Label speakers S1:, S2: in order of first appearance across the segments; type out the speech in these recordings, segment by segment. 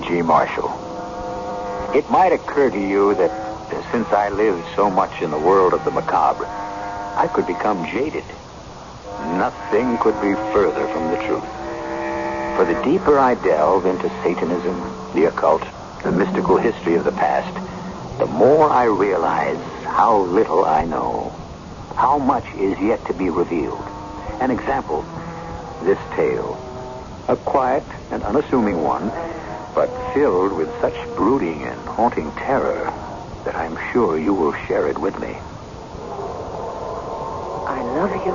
S1: G. Marshall. It might occur to you that since I lived so much in the world of the macabre, I could become jaded. Nothing could be further from the truth. For the deeper I delve into Satanism, the occult, the mystical history of the past, the more I realize how little I know, how much is yet to be revealed. An example, this tale, a quiet and unassuming one, but filled with such brooding and haunting terror that I'm sure you will share it with me.
S2: I love you,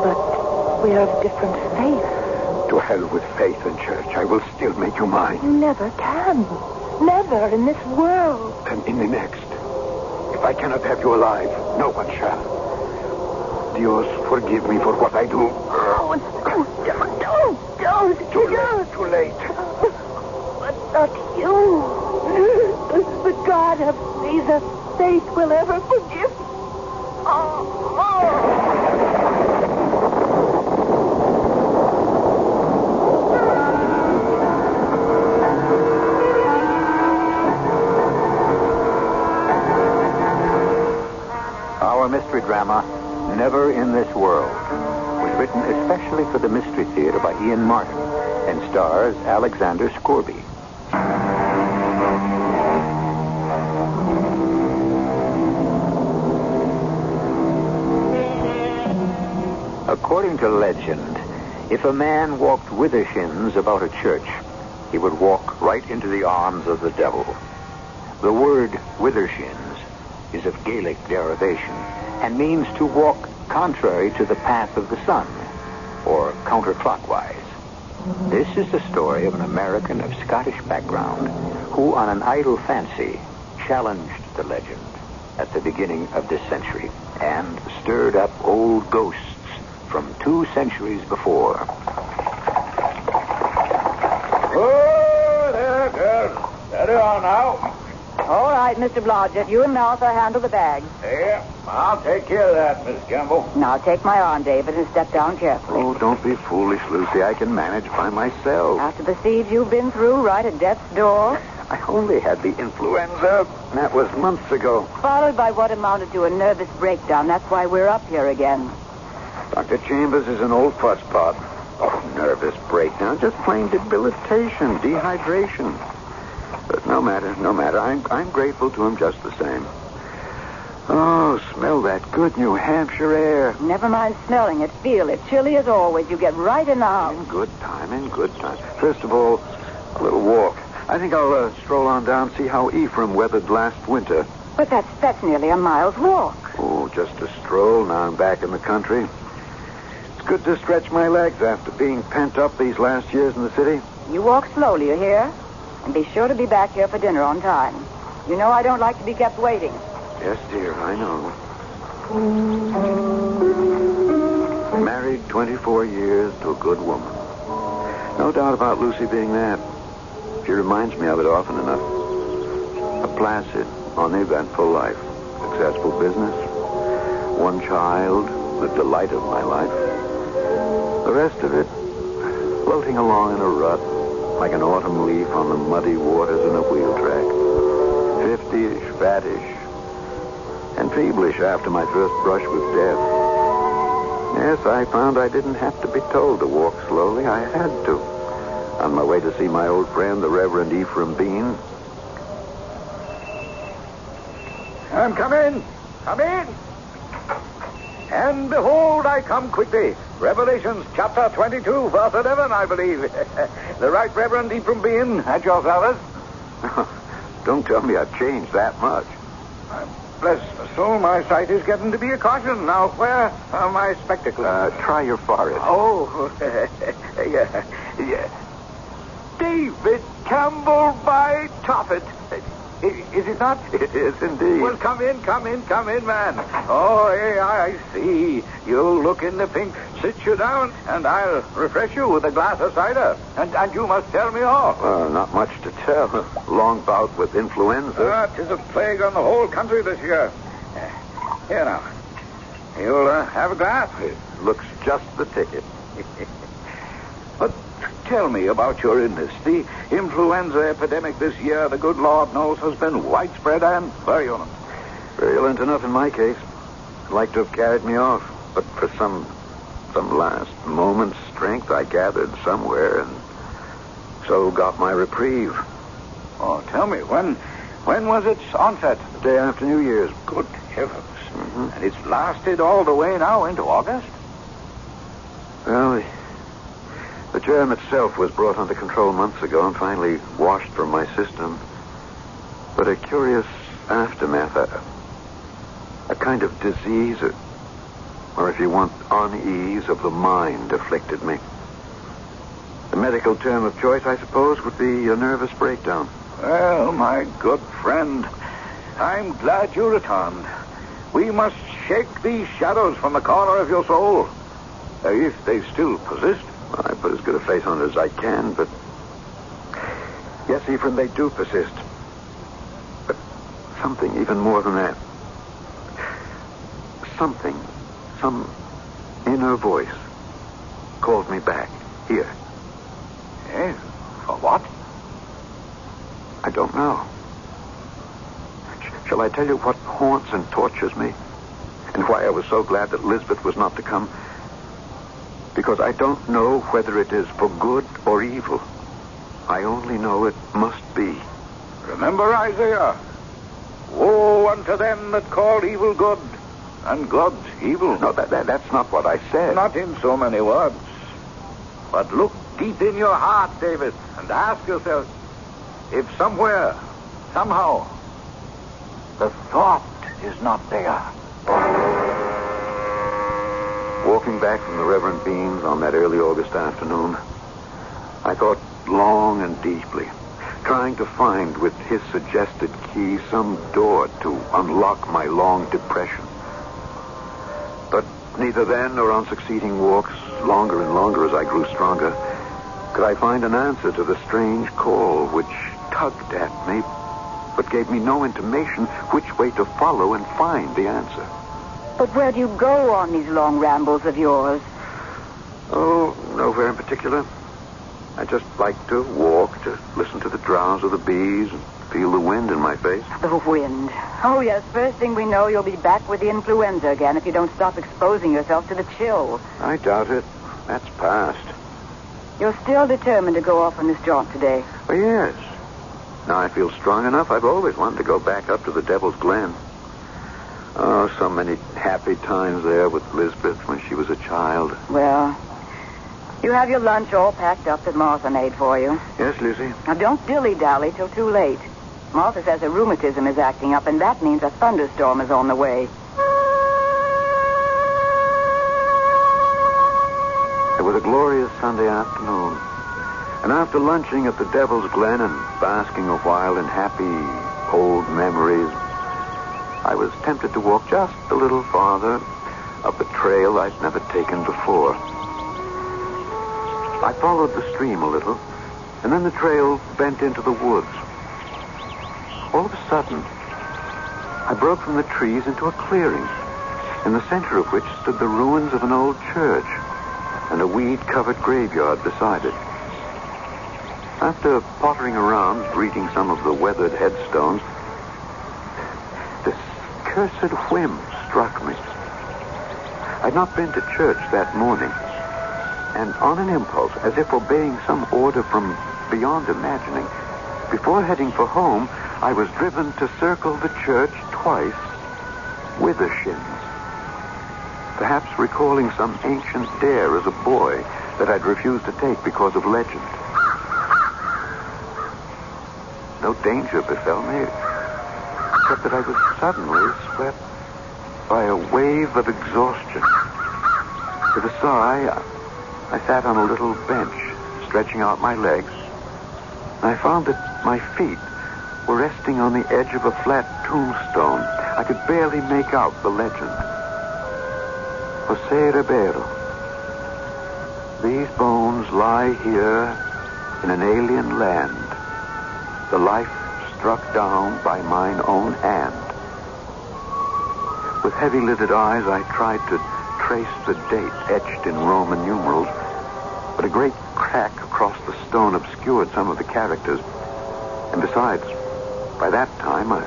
S2: but we are of different faiths.
S3: To hell with faith and church. I will still make you mine.
S2: You never can. Never in this world.
S3: And in the next. If I cannot have you alive, no one shall. Dios, forgive me for what I do.
S2: Oh, don't.
S3: Too late.
S2: But not you. The God of Caesar faith will ever forgive.
S1: Our mystery drama, Never in This World, was written especially for the Mystery Theater by Ian Martin and stars Alexander Scorby. According to legend, if a man walked withershins about a church, he would walk right into the arms of the devil. The word withershins is of Gaelic derivation and means to walk contrary to the path of the sun, or counterclockwise. This is the story of an American of Scottish background who, on an idle fancy, challenged the legend at the beginning of this century and stirred up old ghosts from 2 centuries before.
S4: Oh, there, girl. Steady on now.
S5: All right, Mr. Blodgett. You and Martha handle the bag.
S4: Yeah, I'll take care of that, Miss Campbell.
S5: Now take my arm, David, and step down carefully.
S3: Oh, don't be foolish, Lucy. I can manage by myself.
S5: After the siege you've been through, right at death's door,
S3: I only had the influenza. That was months ago.
S5: followed by what amounted to a nervous breakdown. That's why we're up here again.
S3: Dr. Chambers is an old fusspot. Oh, nervous breakdown. Just plain debilitation, dehydration. But no matter. I'm grateful to him just the same. Oh, smell that good New Hampshire air.
S5: Never mind smelling it. Feel it. Chilly as always. You get right in the house.
S3: In good time. First of all, a little walk. I think I'll stroll on down, see how Ephraim weathered last winter.
S5: But that's nearly a mile's walk.
S3: Oh, just a stroll. Now I'm back in the country. It's good to stretch my legs after being pent up these last years in the city.
S5: You walk slowly, you hear? And be sure to be back here for dinner on time. You know I don't like to be kept waiting.
S3: Yes, dear, I know. Married 24 years to a good woman. No doubt about Lucy being that. She reminds me of it often enough. A placid, uneventful life. Successful business. 1 child, the delight of my life. The rest of it, floating along in a rut, like an autumn leaf on the muddy waters in a wheel track. 50-ish, fattish, and feeblish after my first brush with death. Yes, I found I didn't have to be told to walk slowly. I had to. On my way to see my old friend, the Reverend Ephraim Bean.
S4: Come in. And behold, I come quickly. Revelations chapter 22, verse 11, I believe. The Right Reverend Ephraim Bean at your service.
S3: Don't tell me I've changed that much.
S4: Bless my soul, my sight is getting to be a caution. Now, where are my spectacles?
S3: Try your forehead.
S4: Oh, yeah. David Campbell by Toffet. Is it not?
S3: It is indeed.
S4: Well, come in, man. Oh, hey, I see. You look in the pink. Sit you down, and I'll refresh you with a glass of cider. And you must tell me all.
S3: Not much to tell. Long bout with influenza.
S4: 'Tis a plague on the whole country this year. Here now. You'll have a glass?
S3: It looks just the ticket.
S4: But tell me about your illness. The influenza epidemic this year, the good Lord knows, has been widespread and virulent.
S3: Virulent enough in my case. I'd like to have carried me off, but for some last moment's strength I gathered somewhere and so got my reprieve.
S4: Oh, tell me, when was its onset?
S3: The day after New Year's.
S4: Good heavens. Mm-hmm. And it's lasted all the way now into August?
S3: Well, the germ itself was brought under control months ago and finally washed from my system. But a curious aftermath, a kind of disease, or if you want, unease of the mind afflicted me. The medical term of choice, I suppose, would be a nervous breakdown.
S4: Well, my good friend, I'm glad you returned. We must shake these shadows from the corner of your soul, if they still persist.
S3: I put as good a face on it as I can, but... Yes, Ephraim, they do persist. But something even more than that. Something, some inner voice called me back here.
S4: Yes? For what?
S3: I don't know. Shall I tell you what haunts and tortures me? And why I was so glad that Lisbeth was not to come? Because I don't know whether it is for good or evil. I only know it must be.
S4: Remember Isaiah? Woe unto them that call evil good, and good evil.
S3: No, that's not what I said.
S4: Not in so many words. But look deep in your heart, David, and ask yourself if somewhere, somehow, the thought is not there.
S3: Walking back from the Reverend Bean's on that early August afternoon, I thought long and deeply, trying to find with his suggested key some door to unlock my long depression. But neither then nor on succeeding walks, longer and longer as I grew stronger, could I find an answer to the strange call which tugged at me, but gave me no intimation which way to follow and find the answer.
S5: But where do you go on these long rambles of yours?
S3: Oh, nowhere in particular. I just like to walk, to listen to the drowse of the bees, and feel the wind in my face.
S5: The wind. Oh, yes, first thing we know, you'll be back with the influenza again if you don't stop exposing yourself to the chill.
S3: I doubt it. That's past.
S5: You're still determined to go off on this jaunt today?
S3: Oh, yes. Now I feel strong enough. I've always wanted to go back up to the Devil's Glen. Oh, so many happy times there with Lisbeth when she was a child.
S5: Well, you have your lunch all packed up that Martha made for you.
S3: Yes, Lucy?
S5: Now, don't dilly-dally till too late. Martha says her rheumatism is acting up, and that means a thunderstorm is on the way.
S3: It was a glorious Sunday afternoon. And after lunching at the Devil's Glen and basking a while in happy old memories, I was tempted to walk just a little farther up a trail I'd never taken before. I followed the stream a little, and then the trail bent into the woods. All of a sudden, I broke from the trees into a clearing, in the center of which stood the ruins of an old church and a weed-covered graveyard beside it. After pottering around, greeting some of the weathered headstones, this cursed whim struck me. I'd not been to church that morning, and on an impulse, as if obeying some order from beyond imagining, before heading for home, I was driven to circle the church twice with a shins. Perhaps recalling some ancient dare as a boy that I'd refused to take because of legend. No danger befell me, except that I was suddenly swept by a wave of exhaustion. With a sigh, I sat on a little bench, stretching out my legs, and I found that my feet were resting on the edge of a flat tombstone. I could barely make out the legend. Jose Ribeiro. These bones lie here in an alien land, the life struck down by mine own hand. With heavy-lidded eyes, I tried to trace the date etched in Roman numerals, but a great crash tack across the stone obscured some of the characters. And besides, by that time, I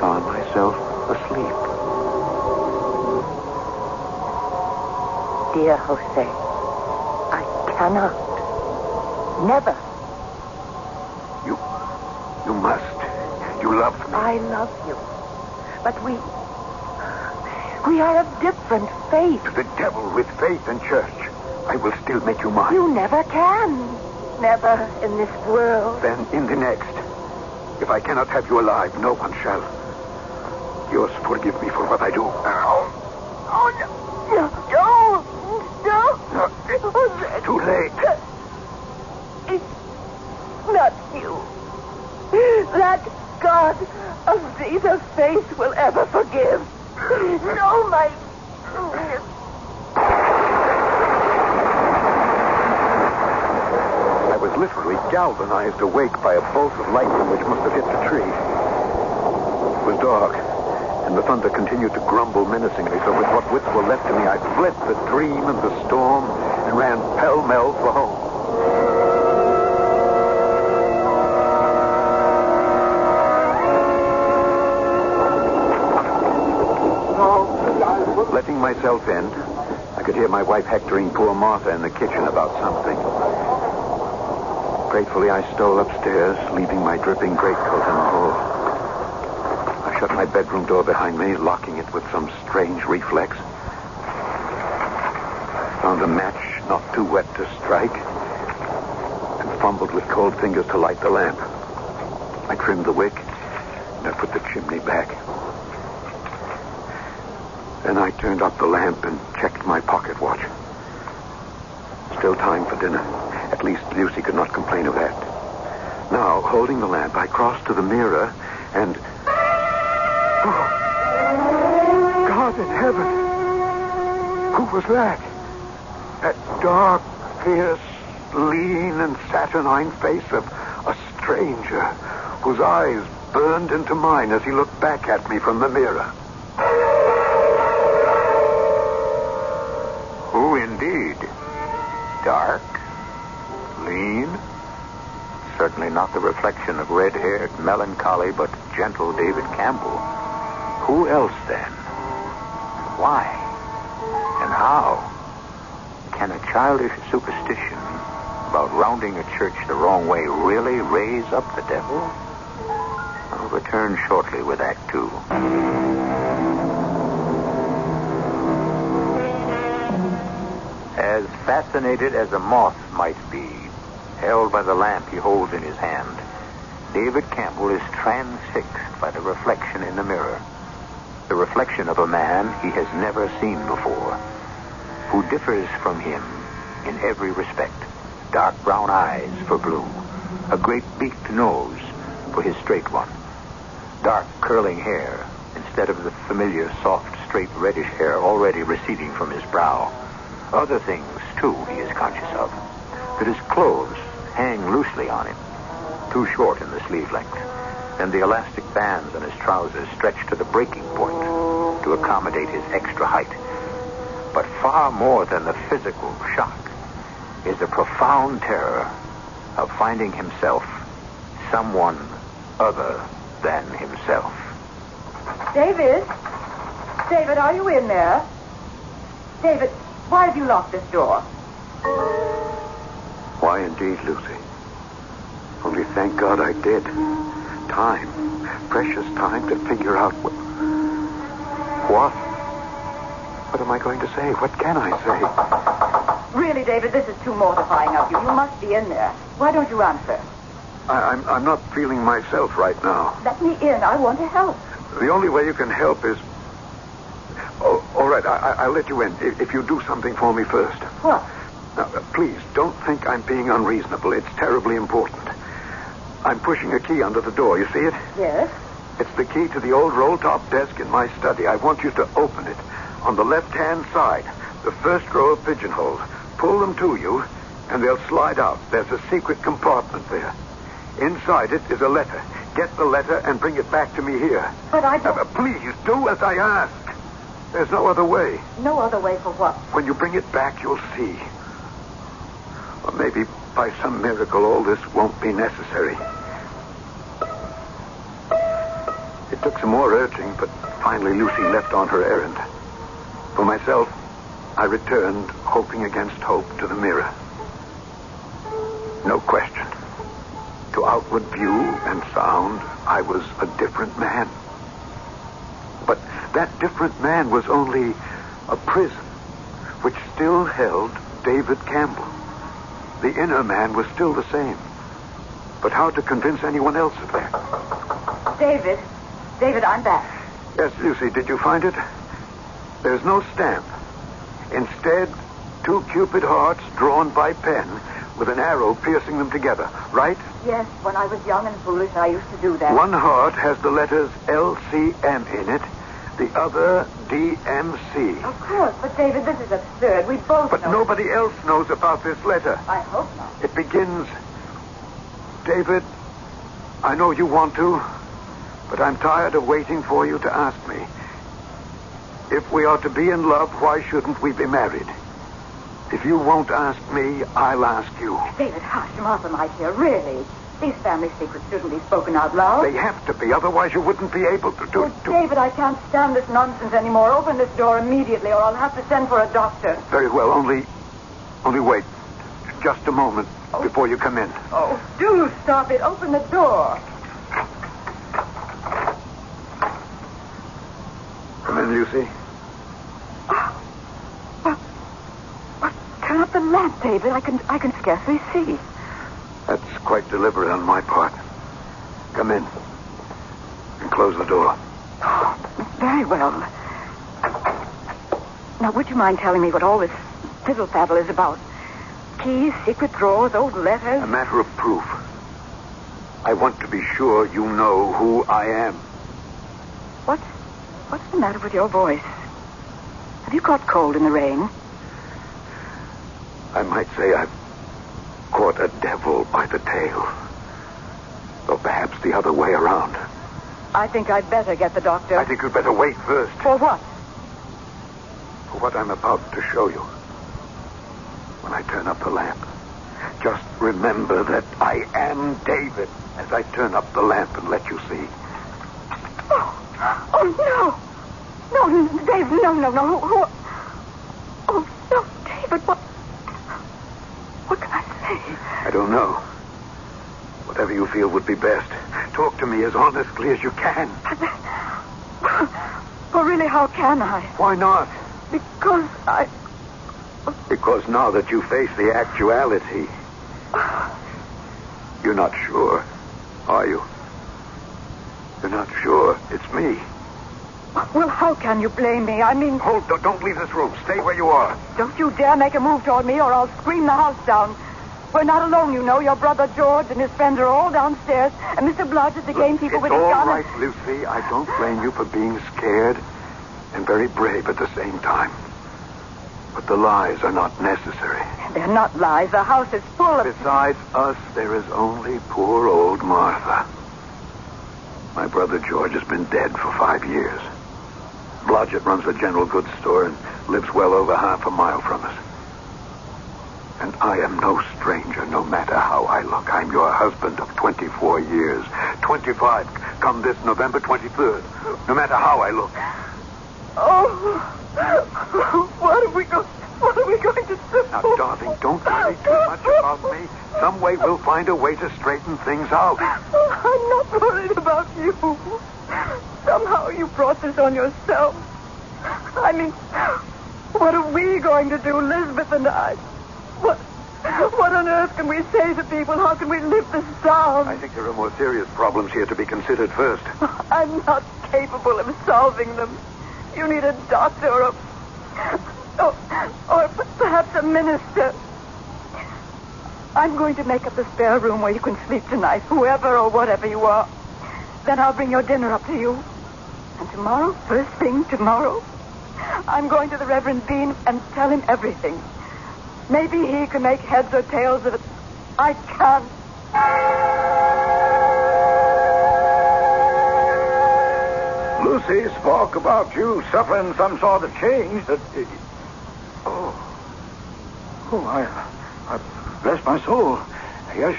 S3: found myself asleep.
S2: Dear Jose, I cannot. Never.
S3: You must. You love me.
S2: I love you. But we are of different faith.
S3: To the devil with faith and church. I will still make you mine.
S2: You never can. Never in this world.
S3: Then in the next. If I cannot have you alive, no one shall. Yours, forgive me for what I do.
S2: Oh, no.
S3: It's too late.
S2: It's not you. That God of Caesar's face will ever forgive. No, my...
S3: I was literally galvanized awake by a bolt of lightning which must have hit the tree. It was dark, and the thunder continued to grumble menacingly, so with what wits were left to me, I fled the dream and the storm and ran pell-mell for home. Letting myself in, I could hear my wife hectoring poor Martha in the kitchen about something. Gratefully, I stole upstairs, leaving my dripping greatcoat in the hall. I shut my bedroom door behind me, locking it with some strange reflex. I found a match not too wet to strike, and fumbled with cold fingers to light the lamp. I trimmed the wick, and I put the chimney back. Then I turned up the lamp and checked my pocket watch. Still time for dinner. At least Lucy could not complain of that. Now, holding the lamp, I crossed to the mirror and... Oh, God in heaven! Who was that? That dark, fierce, lean, and saturnine face of a stranger whose eyes burned into mine as he looked back at me from the mirror.
S1: Who indeed? Dark? Lean? Certainly not the reflection of red-haired, melancholy, but gentle David Campbell. Who else, then? Why? And how? Can a childish superstition about rounding a church the wrong way really raise up the devil? I'll return shortly with Act 2. As fascinated as a moth might be, held by the lamp he holds in his hand, David Campbell is transfixed by the reflection in the mirror. The reflection of a man he has never seen before, who differs from him in every respect. Dark brown eyes for Blue, a great beaked nose for his straight one, dark curling hair instead of the familiar soft, straight reddish hair already receding from his brow. Other things, too, he is conscious of. That his clothes hang loosely on him, too short in the sleeve length, and the elastic bands on his trousers stretch to the breaking point to accommodate his extra height. But far more than the physical shock is the profound terror of finding himself someone other than himself.
S5: David? David, are you in there? David, why have you locked this door?
S3: Why indeed, Lucy? Only thank God I did. Time. Precious time to figure out what... What am I going to say? What can I say?
S5: Really, David, this is too mortifying of you. You must be in there. Why don't you answer?
S3: I'm not feeling myself right now.
S5: Let me in. I want to help.
S3: The only way you can help is... Oh, all right, I'll let you in if you do something for me first.
S5: What?
S3: Now, please, don't think I'm being unreasonable. It's terribly important. I'm pushing a key under the door. You see it?
S5: Yes.
S3: It's the key to the old roll-top desk in my study. I want you to open it. On the left-hand side, the first row of pigeonholes. Pull them to you, and they'll slide out. There's a secret compartment there. Inside it is a letter. Get the letter and bring it back to me here.
S5: But I don't...
S3: Please, do as I ask. There's no other way.
S5: No other way for what?
S3: When you bring it back, you'll see. Or maybe by some miracle all this won't be necessary. It took some more urging, but finally Lucy left on her errand. For myself, I returned, hoping against hope, to the mirror. No question. To outward view and sound, I was a different man. But that different man was only a prison, which still held David Campbell. The inner man was still the same. But how to convince anyone else of that?
S5: David, I'm back.
S3: Yes, Lucy, did you find it? There's no stamp. Instead, 2 Cupid hearts drawn by pen with an arrow piercing them together, right?
S5: Yes, when I was young and foolish, I used to do that.
S3: One heart has the letters LCM in it, the other DMC.
S5: Of course, but David, this is absurd. We both
S3: But
S5: know.
S3: nobody else knows about this letter.
S5: I hope not.
S3: It begins, David, I know you want to, but I'm tired of waiting for you to ask me. If we are to be in love, why shouldn't we be married? If you won't ask me, I'll ask you.
S5: David, hush, Martha might hear. Really? These family secrets shouldn't be spoken out loud.
S3: They have to be, otherwise you wouldn't be able to do...
S5: David, I can't stand this nonsense anymore. Open this door immediately, or I'll have to send for a doctor.
S3: Very well, only wait. Just a moment before you come in.
S5: Oh, do stop it. Open the door.
S3: Come in, Lucy.
S5: Turn up the lamp, David. I can scarcely see.
S3: That's quite deliberate on my part. Come in. And close the door.
S5: Very well. Now, would you mind telling me what all this fiddle-faddle is about? Keys, secret drawers, old letters?
S3: A matter of proof. I want to be sure you know who I am.
S5: What's the matter with your voice? Have you caught cold in the rain?
S3: I might say I've caught a devil by the tail. Or perhaps the other way around.
S5: I think I'd better get the doctor.
S3: I think you'd better wait first.
S5: For what?
S3: For what I'm about to show you. When I turn up the lamp. Just remember that I am David as I turn up the lamp and let you see.
S5: Oh, no. No, Dave, no. Who? Oh, no, David, what can I say?
S3: I don't know. Whatever you feel would be best. Talk to me as honestly as you can.
S5: Well, really, how can I?
S3: Why not?
S5: Because
S3: now that you face the actuality, you're not sure, are you? You're not sure it's me.
S5: Well, how can you blame me? I mean...
S3: Don't leave this room. Stay where you are.
S5: Don't you dare make a move toward me or I'll scream the house down. We're not alone, you know. Your brother George and his friends are all downstairs. And Mr. Blodgett, the gamekeeper with his gun...
S3: It's all right, Lucy. I don't blame you for being scared and very brave at the same time. But the lies are not necessary.
S5: They're not lies. The house is full of...
S3: Besides us, there is only poor old Martha. My brother George has been dead for 5 years. Blodgett runs a general goods store and lives well over half a mile from us. And I am no stranger, no matter how I look. I'm your husband of 24 years. 25, come this November 23rd. No matter how I look.
S5: Oh, what are we going to do?
S3: Now, darling, don't worry too much about me. Some way we'll find a way to straighten things out.
S5: I'm not worried about you. Somehow you brought this on yourself. I mean, what are we going to do, Elizabeth and I? What on earth can we say to people? How can we live this down?
S3: I think there are more serious problems here to be considered first.
S5: I'm not capable of solving them. You need a doctor or perhaps a minister. I'm going to make up the spare room where you can sleep tonight, whoever or whatever you are. Then I'll bring your dinner up to you. And tomorrow, first thing tomorrow, I'm going to the Reverend Bean and tell him everything. Maybe he can make heads or tails of it. I can't.
S4: Lucy spoke about you suffering some sort of change that... Bless my soul. Yes,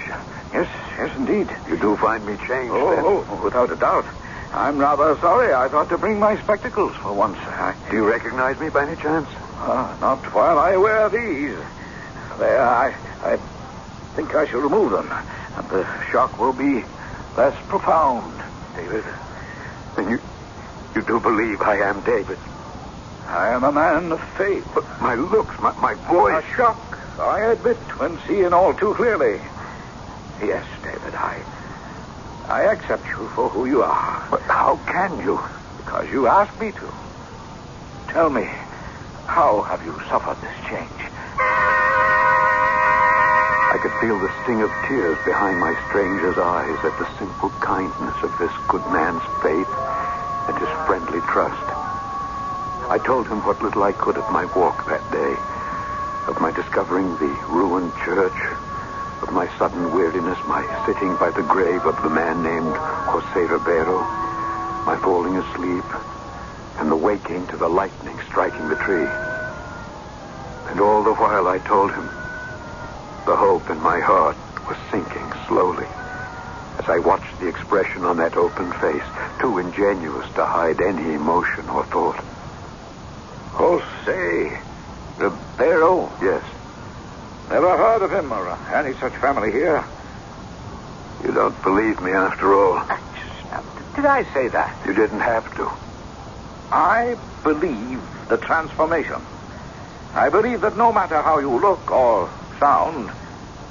S4: indeed.
S3: You do find me changed, then?
S4: Oh, without a doubt. I'm rather sorry. I thought to bring my spectacles for once.
S3: Do you recognize me by any chance?
S4: Not while I wear these. There, I think I shall remove them. And the shock will be less profound, David.
S3: Then you do believe I am David?
S4: I am a man of faith.
S3: But my looks, my voice...
S4: A shock, I admit, when seeing all too clearly. Yes, David, I accept you for who you are.
S3: But how can you?
S4: Because you asked me to. Tell me, how have you suffered this change?
S3: I could feel the sting of tears behind my stranger's eyes at the simple kindness of this good man's faith and his friendly trust. I told him what little I could of my walk that day, of my discovering the ruined church, of my sudden weariness, my sitting by the grave of the man named Jose Ribeiro, my falling asleep, and the waking to the lightning striking the tree. And all the while I told him the hope in my heart was sinking slowly as I watched the expression on that open face, too ingenuous to hide any emotion or thought.
S4: Jose Ribeiro?
S3: Yes.
S4: Never heard of him or any such family here.
S3: You don't believe me after all.
S4: Did I say that?
S3: You didn't have to.
S4: I believe the transformation. I believe that no matter how you look or sound,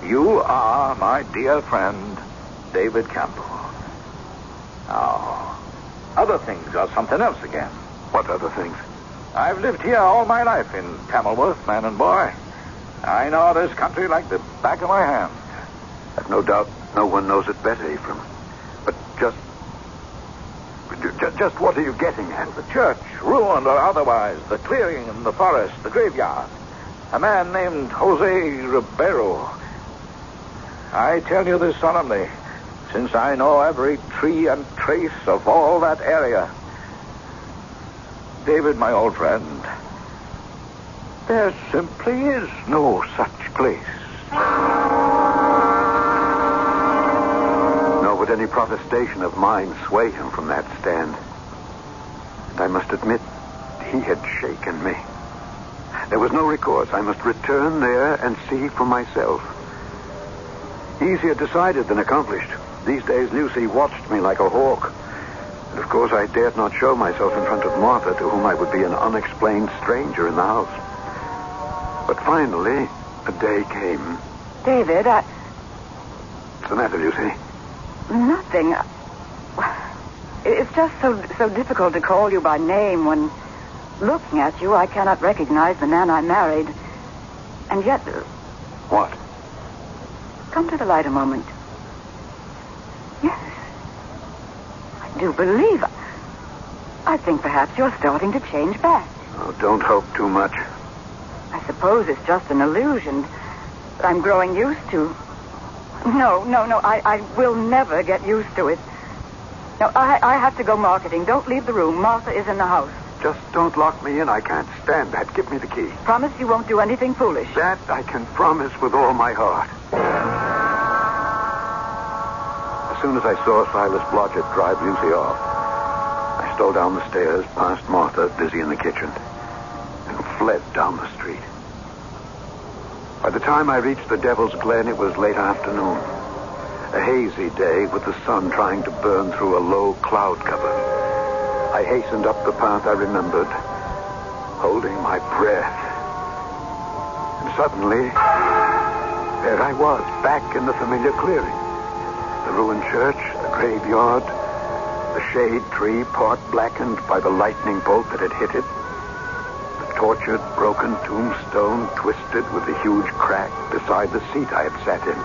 S4: you are my dear friend, David Campbell. Now, other things are something else again.
S3: What other things?
S4: I've lived here all my life in Tamilworth, man and boy. I know this country like the back of my hand.
S3: I've no doubt no one knows it better, Ephraim. But just what are you getting at?
S4: The church, ruined or otherwise, the clearing in the forest, the graveyard. A man named Jose Ribeiro. I tell you this solemnly, since I know every tree and trace of all that area. David, my old friend, there simply is no such place.
S3: Nor would any protestation of mine sway him from that stand. And I must admit, he had shaken me. There was no recourse. I must return there and see for myself. Easier decided than accomplished. These days, Lucy watched me like a hawk. And of course, I dared not show myself in front of Martha, to whom I would be an unexplained stranger in the house. But finally, a day came.
S5: David,
S3: What's the matter, Lucy?
S5: Nothing. It's just so difficult to call you by name when, looking at you, I cannot recognize the man I married. And yet...
S3: What?
S5: Come to the light a moment. Yes. I do believe... I think perhaps you're starting to change back.
S3: Oh, don't hope too much.
S5: I suppose it's just an illusion that I'm growing used to. No. I will never get used to it. No, I have to go marketing. Don't leave the room. Martha is in the house.
S3: Just don't lock me in. I can't stand that. Give me the key.
S5: Promise you won't do anything foolish.
S3: That I can promise with all my heart. As soon as I saw Silas Blodgett drive Lucy off, I stole down the stairs, past Martha, busy in the kitchen, and fled down the street. By the time I reached the Devil's Glen, it was late afternoon. A hazy day with the sun trying to burn through a low cloud cover. I hastened up the path I remembered, holding my breath. And suddenly, there I was, back in the familiar clearing. The ruined church, the graveyard, the shade tree, part blackened by the lightning bolt that had hit it. The tortured, broken tombstone twisted with a huge crack beside the seat I had sat in.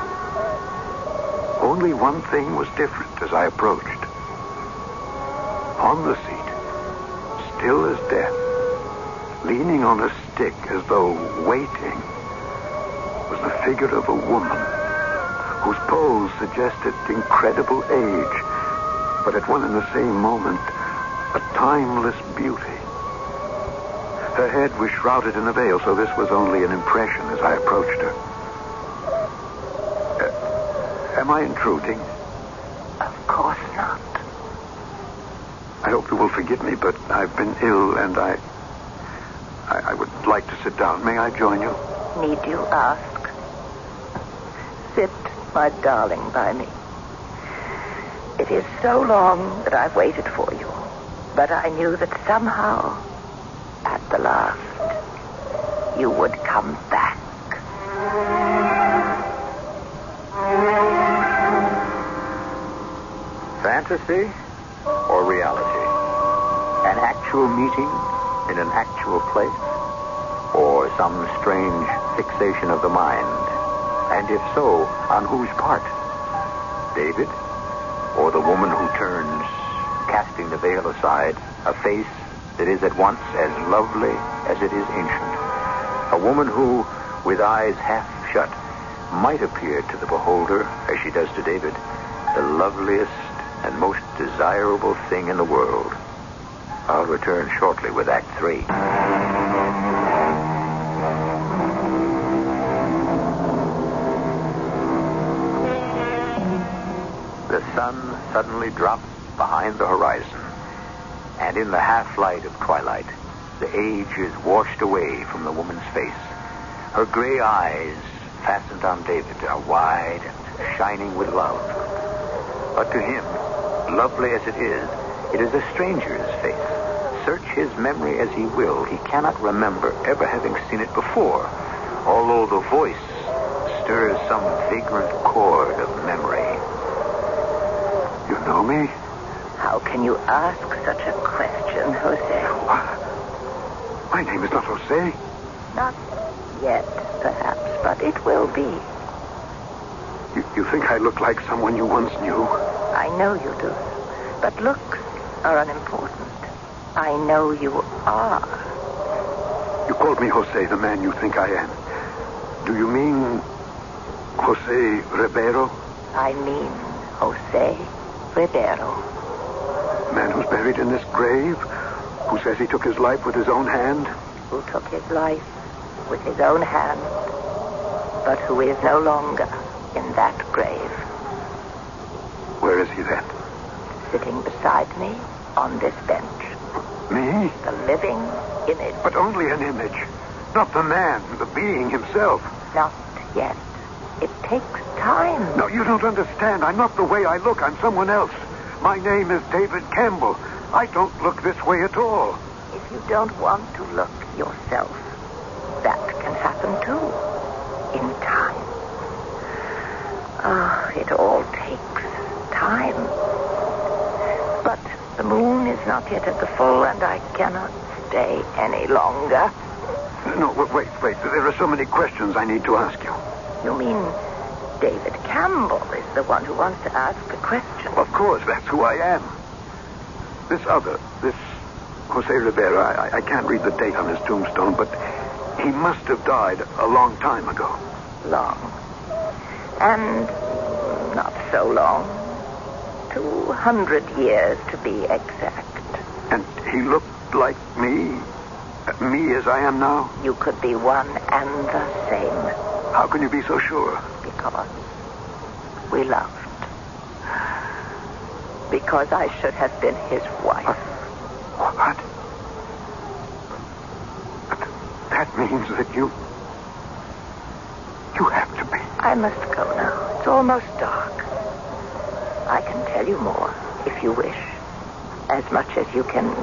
S3: Only one thing was different as I approached. On the seat, still as death, leaning on a stick as though waiting, was the figure of a woman whose pose suggested incredible age, but at one and the same moment, a timeless beauty. Her head was shrouded in a veil, so this was only an impression as I approached her. Am I intruding?
S2: Of course not.
S3: I hope you will forgive me, but I've been ill, and I would like to sit down. May I join you?
S2: Need you ask? Sit, my darling, by me. It is so long that I've waited for you, but I knew that somehow, at the last, you would come back.
S1: Fantasy or reality? An actual meeting in an actual place? Or some strange fixation of the mind? And if so, on whose part? David? Or the woman who turns, casting the veil aside, a face that is at once as lovely as it is ancient? A woman who, with eyes half shut, might appear to the beholder, as she does to David, the loveliest and most desirable thing in the world. I'll return shortly with Act 3. The sun suddenly drops behind the horizon, and in the half-light of twilight, the age is washed away from the woman's face. Her gray eyes, fastened on David, are wide and shining with love. But to him, lovely as it is a stranger's face. Search his memory as he will, he cannot remember ever having seen it before, although the voice stirs some vagrant chord of memory.
S3: You know me?
S2: How can you ask such a question, Jose?
S3: My name is not Jose.
S2: Not yet, perhaps, but it will be.
S3: You think I look like someone you once knew?
S2: I know you do. But looks are unimportant. I know you are.
S3: You called me Jose, the man you think I am. Do you mean Jose Ribeiro?
S2: I mean Jose Ribeiro.
S3: Man who's buried in this grave? Who says he took his life with his own hand?
S2: Who took his life with his own hand, but who is no longer in that grave.
S3: Where is he then?
S2: Sitting beside me on this bench.
S3: Me?
S2: The living image.
S3: But only an image. Not the man, the being himself.
S2: Not yet. It takes time.
S3: No, you don't understand. I'm not the way I look. I'm someone else. My name is David Campbell. I don't look this way at all.
S2: If you don't want to look yourself, that can happen too. In time. It all takes time. But the moon is not yet at the full, and I cannot stay any longer.
S3: No, wait. There are so many questions I need to ask you.
S2: You mean David Campbell is the one who wants to ask the question?
S3: Of course, that's who I am. This Jose Rivera, I can't read the date on his tombstone, but he must have died a long time ago.
S2: Long. And not so long. 200 years to be exact.
S3: And he looked like me? Me as I am now?
S2: You could be one and the same.
S3: How can you be so sure?
S2: Because we loved. Because I should have been his wife.
S3: What? That means that you have to be.
S2: I must go now. It's almost dark. I can tell you more, if you wish. As much as you can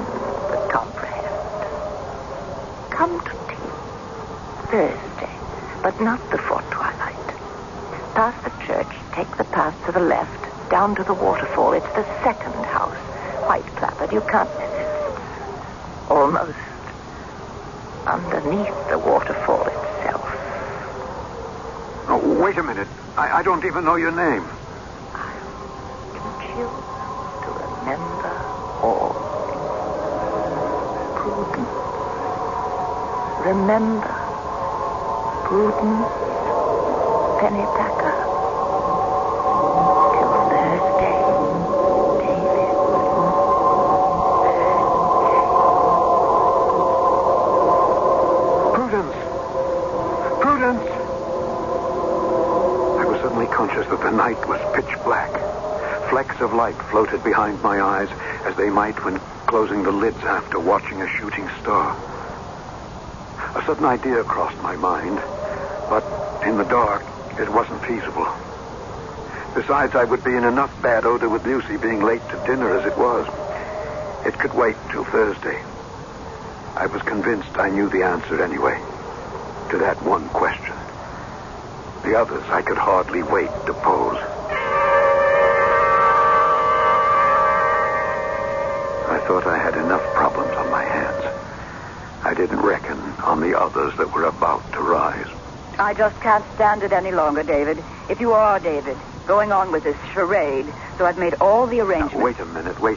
S2: comprehend. Come to tea. Thursday, but not before twilight. Past the church, take the path to the left, down to the waterfall. It's the second house. White placard. You can't miss it. It's almost underneath the waterfall itself.
S3: Oh, wait a minute. I don't even know your name.
S2: I'll teach you to remember all. Prudence. Remember. Prudence. Pennypacker. Till Thursday, David.
S3: Prudence! I was suddenly conscious that the night was of light floated behind my eyes, as they might when closing the lids after watching a shooting star. A sudden idea crossed my mind, but in the dark, it wasn't feasible. Besides, I would be in enough bad odor with Lucy being late to dinner as it was. It could wait till Thursday. I was convinced I knew the answer anyway, to that one question. The others I could hardly wait to pose. I thought I had enough problems on my hands. I didn't reckon on the others that were about to rise.
S5: I just can't stand it any longer, David. If you are David, going on with this charade, so I've made all the arrangements.
S3: Now, wait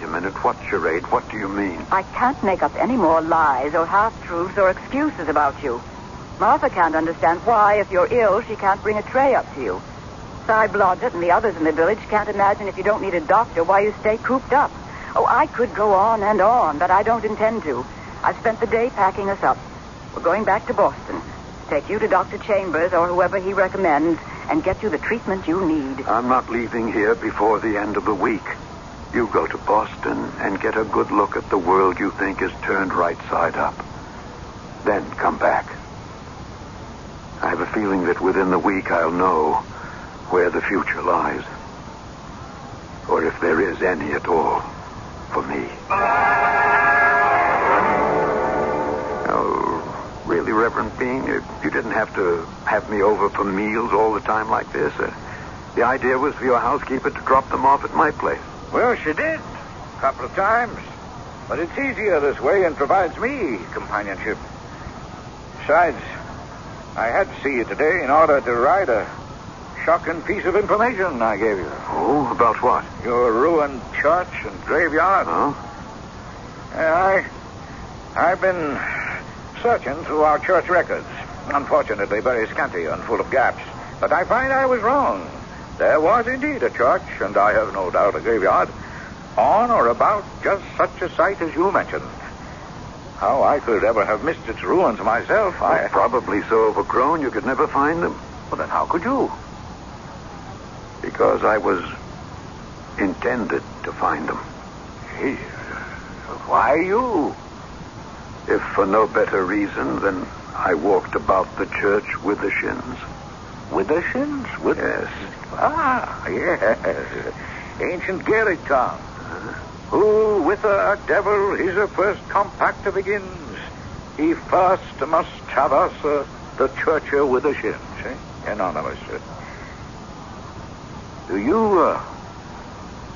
S3: a minute. What charade? What do you mean?
S5: I can't make up any more lies or half-truths or excuses about you. Martha can't understand why, if you're ill, she can't bring a tray up to you. Cy Blodgett and the others in the village can't imagine if you don't need a doctor why you stay cooped up. Oh, I could go on and on, but I don't intend to. I've spent the day packing us up. We're going back to Boston. Take you to Dr. Chambers or whoever he recommends and get you the treatment you need.
S3: I'm not leaving here before the end of the week. You go to Boston and get a good look at the world you think is turned right side up. Then come back. I have a feeling that within the week I'll know where the future lies. Or if there is any at all for me. Oh, really, Reverend Bean? You didn't have to have me over for meals all the time like this? The idea was for your housekeeper to drop them off at my place.
S4: Well, she did. A couple of times. But it's easier this way and provides me companionship. Besides, I had to see you today in order to write a shocking piece of information I gave you.
S3: Oh, about what?
S4: Your ruined church and graveyard.
S3: Oh?
S4: I've been searching through our church records. Unfortunately, very scanty and full of gaps. But I find I was wrong. There was indeed a church, and I have no doubt a graveyard, on or about just such a site as you mentioned. How I could ever have missed its ruins myself,
S3: Well, probably so overgrown you could never find them.
S4: Well, then how could you?
S3: Because I was intended to find them.
S4: Gee, why you?
S3: If for no better reason than I walked about the church with the shins.
S4: With the shins?
S3: Yes.
S4: Ah, yes. Ancient Gaelic tongue. Who with a devil his first compact begins, he first must traverse the church with the shins. Anonymous. Do you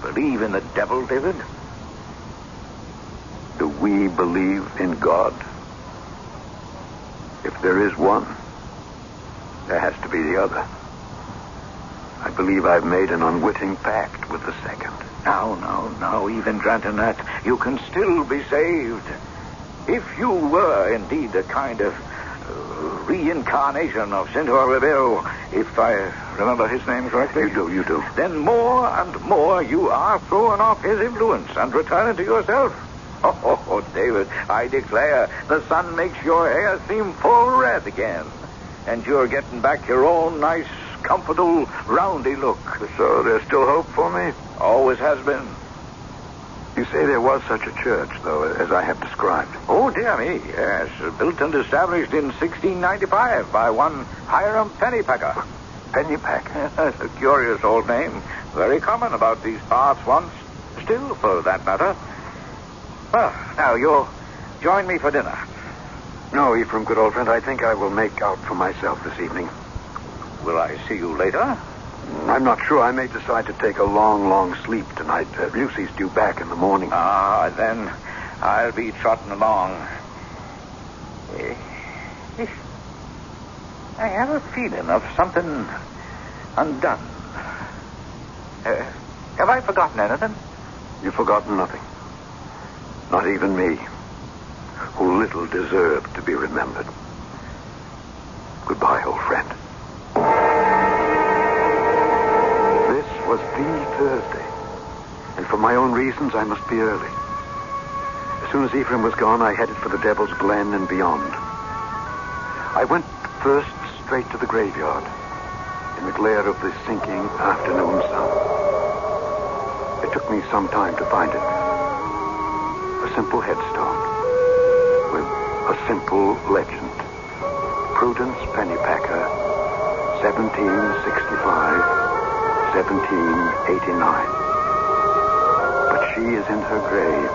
S4: believe in the devil, David?
S3: Do we believe in God? If there is one, there has to be the other. I believe I've made an unwitting pact with the second.
S4: No, even granting that, you can still be saved. If you were indeed a kind of reincarnation of Saint Aureville, if I remember his name correctly.
S3: You do.
S4: Then more and more you are throwing off his influence and returning to yourself. Oh, David, I declare, the sun makes your hair seem full red again. And you're getting back your own nice, comfortable, roundy look.
S3: So there's still hope for me?
S4: Always has been.
S3: You say there was such a church, though, as I have described.
S4: Oh, dear me, yes. Built and established in 1695 by one Hiram Pennypacker.
S3: Pennypacker?
S4: That's a curious old name. Very common about these parts once. Still, for that matter. Well, now, you'll join me for dinner.
S3: No, Ephraim, good old friend, I think I will make out for myself this evening.
S4: Will I see you later?
S3: I'm not sure. I may decide to take a long sleep tonight. Lucy's due back in the morning.
S4: Ah, then I'll be trotting along. I have a feeling of something undone. Have I forgotten anything?
S3: You've forgotten nothing. Not even me, who little deserved to be remembered. Goodbye, old friend. This was the Thursday, and for my own reasons, I must be early. As soon as Ephraim was gone, I headed for the Devil's Glen and beyond. I went first straight to the graveyard, in the glare of the sinking afternoon sun. It took me some time to find it. A simple headstone with a simple legend. Prudence Pennypacker, 1765, 1789. But she is in her grave,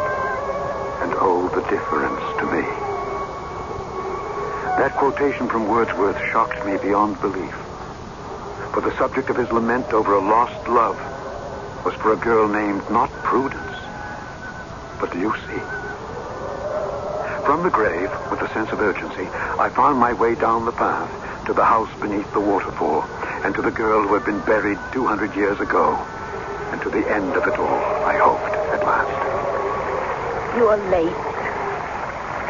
S3: and oh, the difference to me. That quotation from Wordsworth shocked me beyond belief. For the subject of his lament over a lost love was for a girl named not Prudence, but Lucy. From the grave, with a sense of urgency, I found my way down the path to the house beneath the waterfall, and to the girl who had been buried 200 years ago, and to the end of it all, I hoped, at last.
S2: You are late.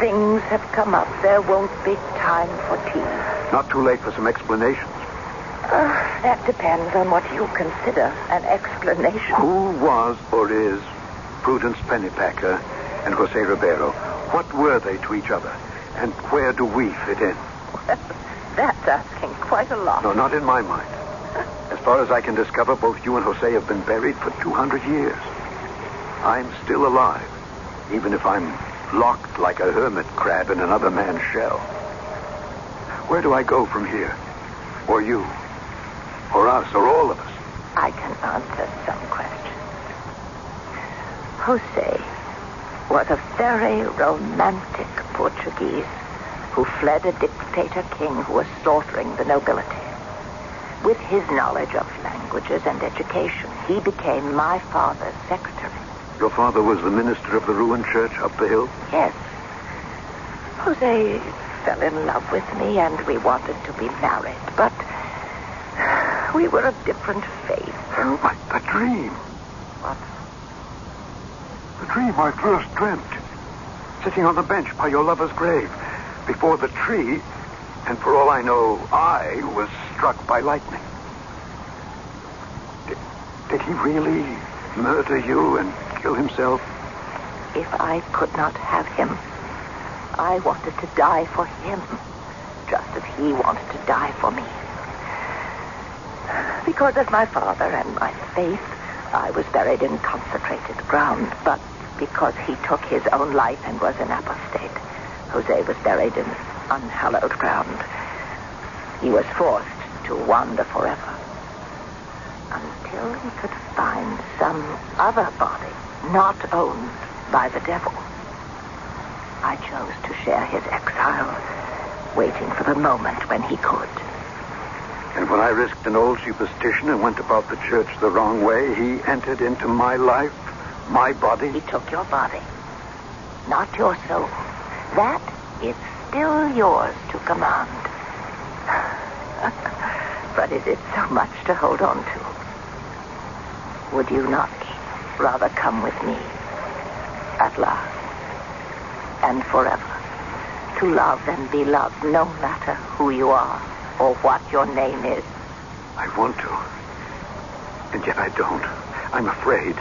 S2: Things have come up. There won't be time for tea.
S3: Not too late for some explanations.
S2: That depends on what you consider an explanation.
S3: Who was or is Prudence Pennypacker and Jose Ribeiro? What were they to each other? And where do we fit in?
S2: Well, that's asking quite a lot.
S3: No, not in my mind. As far as I can discover, both you and Jose have been buried for 200 years. I'm still alive, even if I'm locked like a hermit crab in another man's shell. Where do I go from here? Or you? Or us? Or all of us?
S2: I can answer some questions. Jose was a very romantic Portuguese who fled a dictator king who was slaughtering the nobility. With his knowledge of languages and education, he became my father's secretary.
S3: Your father was the minister of the ruined church up the hill?
S2: Yes. Jose fell in love with me, and we wanted to be married, but we were of different faiths.
S3: Oh, the dream.
S2: What?
S3: The dream I first dreamt. Sitting on the bench by your lover's grave, before the tree, and for all I know, I was struck by lightning. Did he really murder you and kill himself?
S2: If I could not have him, I wanted to die for him, just as he wanted to die for me. Because of my father and my faith, I was buried in consecrated ground, but because he took his own life and was an apostate, Jose was buried in unhallowed ground. He was forced to wander forever until he could find some other body not owned by the devil. I chose to share his exile, waiting for the moment when he could.
S3: And when I risked an old superstition and went about the church the wrong way, he entered into my life, my body.
S2: He took your body, not your soul. That is still yours to command. But is it so much to hold on to? Would you not rather come with me at last and forever to love and be loved no matter who you are or what your name is?
S3: I want to, and yet I don't. I'm afraid.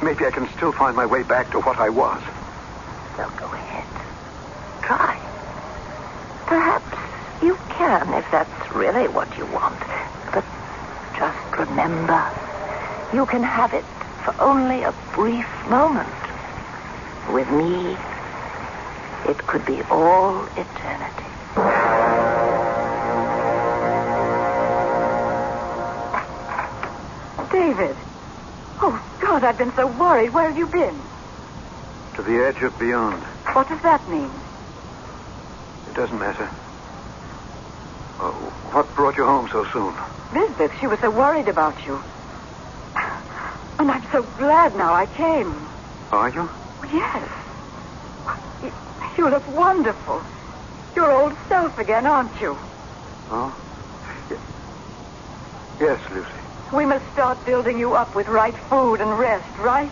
S3: Maybe I can still find my way back to what I was.
S2: So go ahead. Try. Perhaps you can if that's really what you want. But just remember, you can have it for only a brief moment. With me, it could be all eternity.
S5: David. Oh, God, I've been so worried. Where have you been?
S3: To the edge of beyond.
S5: What does that mean?
S3: It doesn't matter. What brought you home so soon?
S5: Lisbeth, she was so worried about you. And I'm so glad now I came.
S3: Are you?
S5: Yes. You look wonderful. Your old self again, aren't you?
S3: Oh? Yes, Lucy.
S5: We must start building you up with right food and rest, right?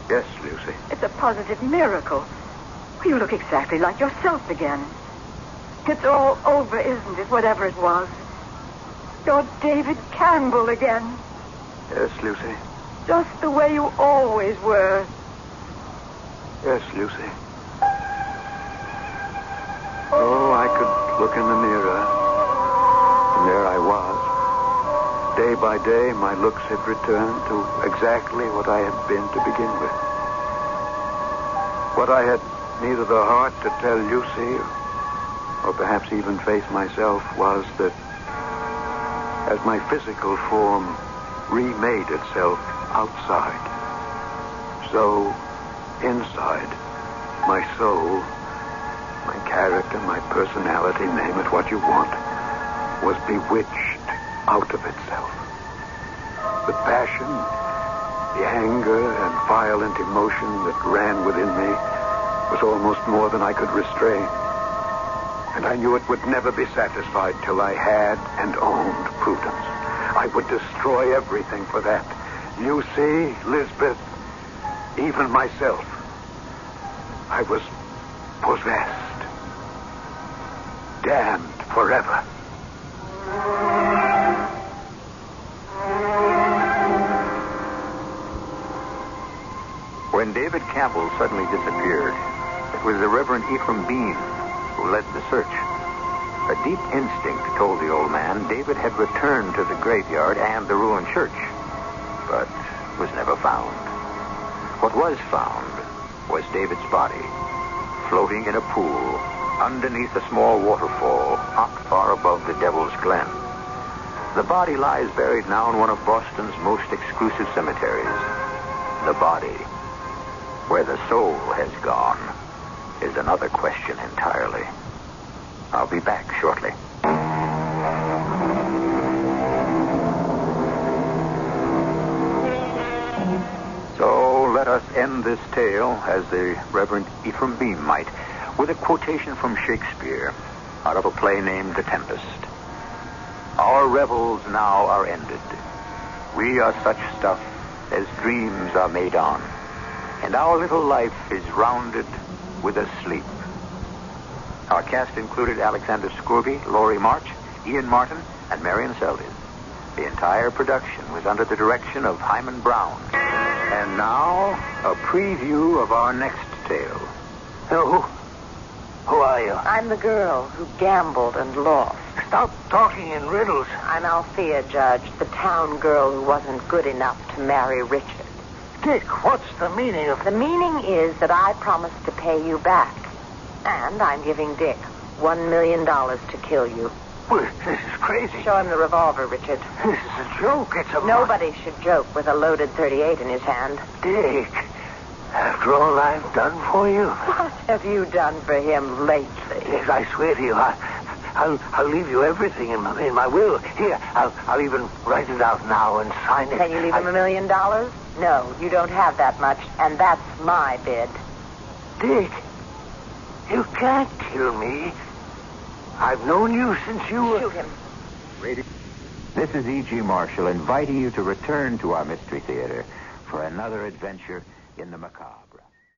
S3: Yes, Lucy.
S5: It's a positive miracle. You look exactly like yourself again. It's all over, isn't it, whatever it was? You're David Campbell again.
S3: Yes, Lucy.
S5: Just the way you always were.
S3: Yes, Lucy. Oh, I could look in the mirror, and there I was. Day by day, my looks had returned to exactly what I had been to begin with. What I had neither the heart to tell Lucy, or perhaps even face myself, was that as my physical form remade itself outside, so inside, my soul, my character, my personality, name it what you want, was bewitched out of itself. The passion, the anger and violent emotion that ran within me was almost more than I could restrain. And I knew it would never be satisfied till I had and owned Prudence. I would destroy everything for that. Lucy, Lisbeth, even myself. I was possessed. Damned forever.
S1: When David Campbell suddenly disappeared, it was the Reverend Ephraim Bean who led the search. A deep instinct told the old man David had returned to the graveyard and the ruined church, but was never found. What was found was David's body, floating in a pool underneath a small waterfall not far above the Devil's Glen. The body lies buried now in one of Boston's most exclusive cemeteries. The body, where the soul has gone, is another question entirely. I'll be back shortly. So let us end this tale, as the Reverend Ephraim Bean might, with a quotation from Shakespeare out of a play named The Tempest. Our revels now are ended. We are such stuff as dreams are made on, and our little life is rounded with a sleep. Our cast included Alexander Scorby, Laurie March, Ian Martin, and Marion Seldes. The entire production was under the direction of Himan Brown. And now, a preview of our next tale.
S4: Who are you?
S2: I'm the girl who gambled and lost.
S4: Stop talking in riddles.
S2: I'm Althea, Judge, the town girl who wasn't good enough to marry Richard.
S4: Dick, what's the meaning of...
S2: The meaning is that I promised to pay you back. And I'm giving Dick $1 million to kill you.
S4: Well, this is crazy.
S2: Show him the revolver, Richard.
S4: This is a joke. It's a...
S2: Nobody should joke with a loaded .38 in his hand.
S4: Dick, after all I've done for you...
S2: What have you done for him lately?
S4: Yes, I swear to you, I'll leave you everything in my will. Here, I'll even write it out now and sign it.
S2: Can you leave him $1 million? No, you don't have that much, and that's my bid.
S4: Dick, you can't kill me. I've known you since you were...
S2: Shoot him.
S1: This is E.G. Marshall inviting you to return to our Mystery Theater for another adventure in the macabre.